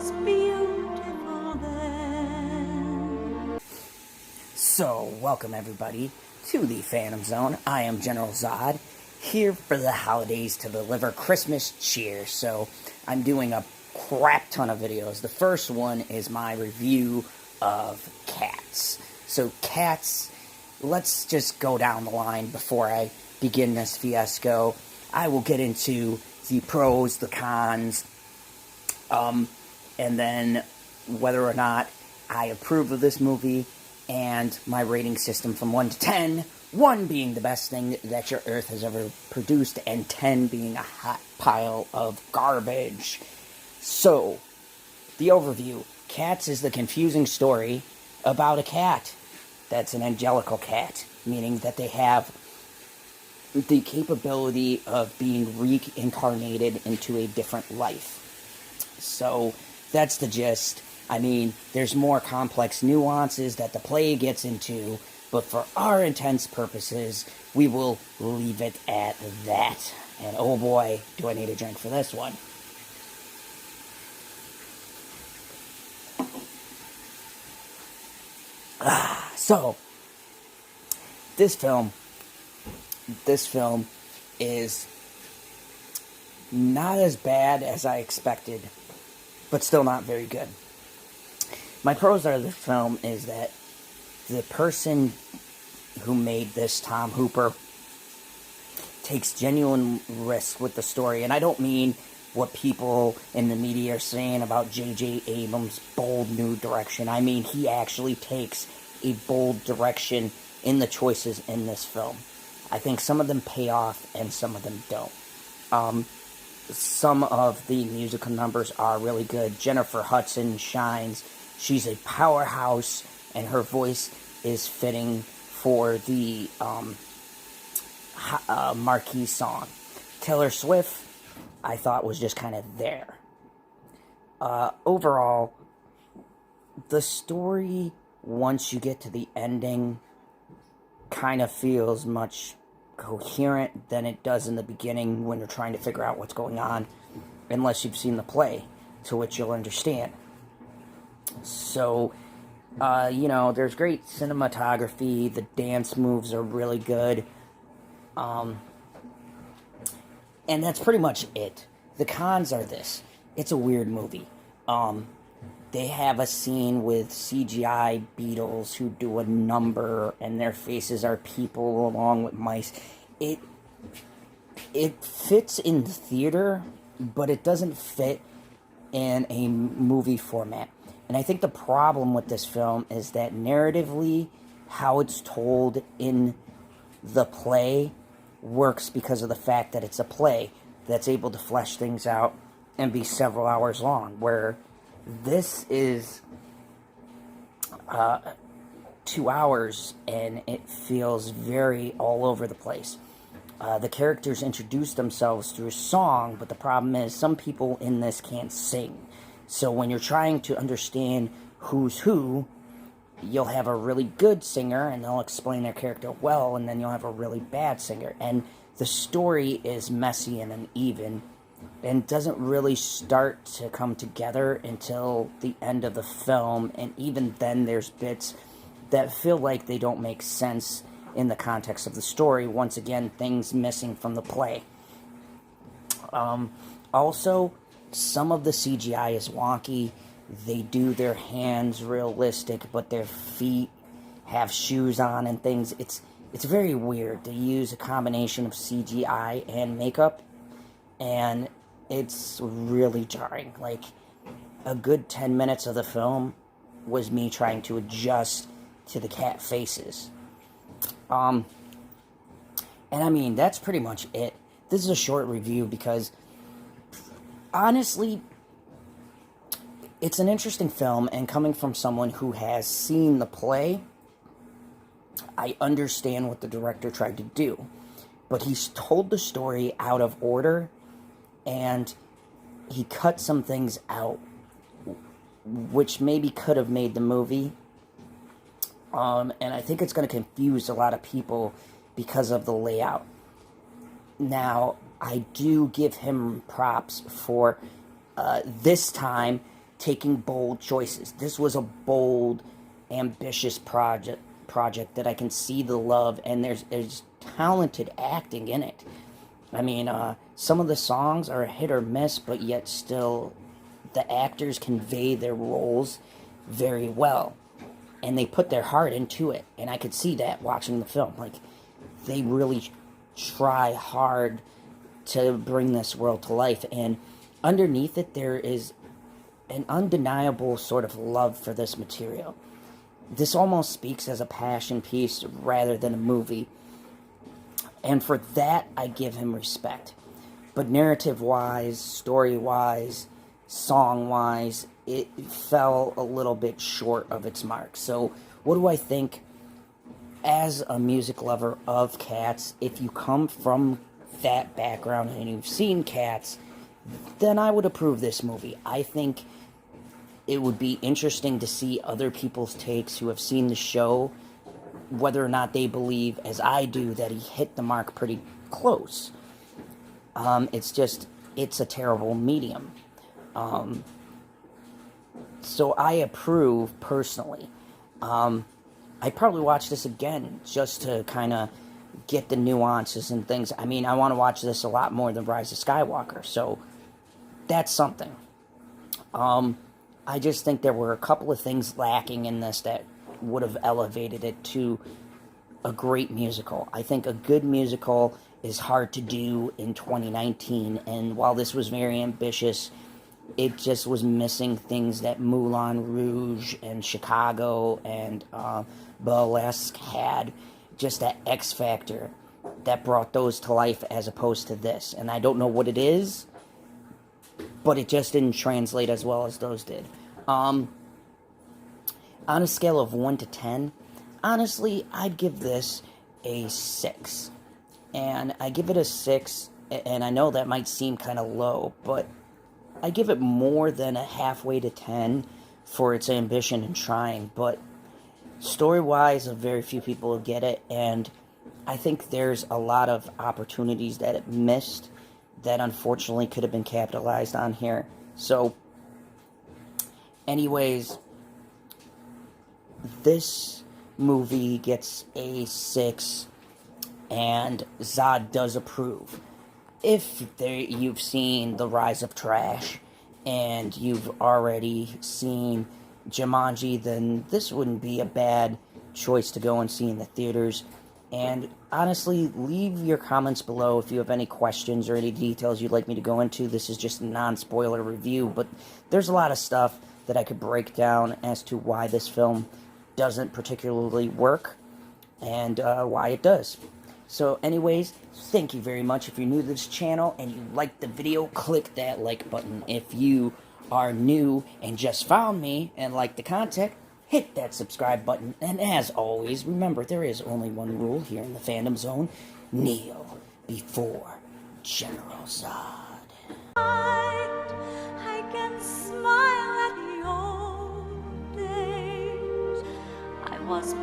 was beautiful then. So, welcome everybody to the Phantom Zone. I am General Zod, here for the holidays to deliver Christmas cheer. So, I'm doing a crap ton of videos. The first one is my review of Cats. So, Cats, let's just go down the line before I begin this fiasco. I will get into the pros, the cons, and then whether or not I approve of this movie, and my rating system from 1 to 10, 1 being the best thing that your earth has ever produced, and 10 being a hot pile of garbage. So, the overview. Cats is the confusing story about a cat that's an angelical cat, meaning that they have the capability of being reincarnated into a different life. So, that's the gist. I mean, there's more complex nuances that the play gets into, but for our intents purposes, we will leave it at that. And oh boy, do I need a drink for this one. So, this film is not as bad as I expected, but still not very good. My pros of the film is that the person who made this, Tom Hooper, takes genuine risks with the story. And I don't mean what people in the media are saying about J.J. Abrams' bold new direction. I mean, he actually takes a bold direction in the choices in this film. I think some of them pay off and some of them don't. Some of the musical numbers are really good. Jennifer Hudson shines. She's a powerhouse, and her voice is fitting for the marquee song. Taylor Swift, I thought, was just kind of there. Overall, the story, once you get to the ending, kind of feels much coherent than it does in the beginning when you're trying to figure out what's going on, unless you've seen the play, to which you'll understand. So, there's great cinematography, the dance moves are really good, and that's pretty much it. The cons are this. It's a weird movie. They have a scene with CGI beetles who do a number, and their faces are people along with mice. It fits in theater, but it doesn't fit in a movie format. And I think the problem with this film is that narratively, how it's told in the play works because of the fact that it's a play that's able to flesh things out and be several hours long, where this is 2 hours and it feels very all over the place. The characters introduce themselves through a song, but the problem is some people in this can't sing. So when you're trying to understand who's who, you'll have a really good singer and they'll explain their character well, and then you'll have a really bad singer. And the story is messy and uneven and doesn't really start to come together until the end of the film, and even then there's bits that feel like they don't make sense in the context of the story. Once again, things missing from the play. Also, some of the CGI is wonky. They do their hands realistic, but their feet have shoes on and things. It's very weird. They use a combination of CGI and makeup, and it's really jarring. Like, a good 10 minutes of the film was me trying to adjust to the cat faces. And I mean, that's pretty much it. This is a short review because, honestly, it's an interesting film, and coming from someone who has seen the play, I understand what the director tried to do. But he's told the story out of order, and he cut some things out, which maybe could have made the movie. And I think it's going to confuse a lot of people because of the layout. Now, I do give him props for this time taking bold choices. This was a bold, ambitious project that I can see the love, and there's talented acting in it. I mean, some of the songs are a hit or miss, but yet still the actors convey their roles very well, and they put their heart into it, and I could see that watching the film. Like, they really try hard to bring this world to life, and underneath it there is an undeniable sort of love for this material. This almost speaks as a passion piece rather than a movie, and for that I give him respect. But narrative-wise, story-wise, song-wise, it fell a little bit short of its mark. So what do I think? As a music lover of Cats, if you come from that background and you've seen Cats, then I would approve this movie. I think it would be interesting to see other people's takes who have seen the show, whether or not they believe, as I do, that he hit the mark pretty close. It's a terrible medium. So I approve, personally. I'd probably watch this again just to kind of get the nuances and things. I mean, I want to watch this a lot more than Rise of Skywalker, so that's something. I just think there were a couple of things lacking in this that would have elevated it to a great musical. I think a good musical is hard to do in 2019, and while this was very ambitious, it just was missing things that Moulin Rouge and Chicago and Burlesque had. Just that X factor that brought those to life as opposed to this. And I don't know what it is, but it just didn't translate as well as those did. On a scale of 1 to 10, honestly, I'd give this a 6. And I give it a 6, and I know that might seem kind of low, but I give it more than a halfway to 10 for its ambition and trying. But story-wise, very few people get it, and I think there's a lot of opportunities that it missed that unfortunately could have been capitalized on here. So, anyways, this movie gets a 6, and Zod does approve. If you've seen The Rise of Trash, and you've already seen Jumanji, then this wouldn't be a bad choice to go and see in the theaters. And honestly, leave your comments below if you have any questions or any details you'd like me to go into. This is just a non-spoiler review, but there's a lot of stuff that I could break down as to why this film doesn't particularly work, and why it does. So anyways, thank you very much. If you're new to this channel and you liked the video, click that like button. If you are new and just found me and like the content, hit that subscribe button. And as always, remember, there is only one rule here in the Fandom Zone: kneel before General Zod. I can smile at the old days I was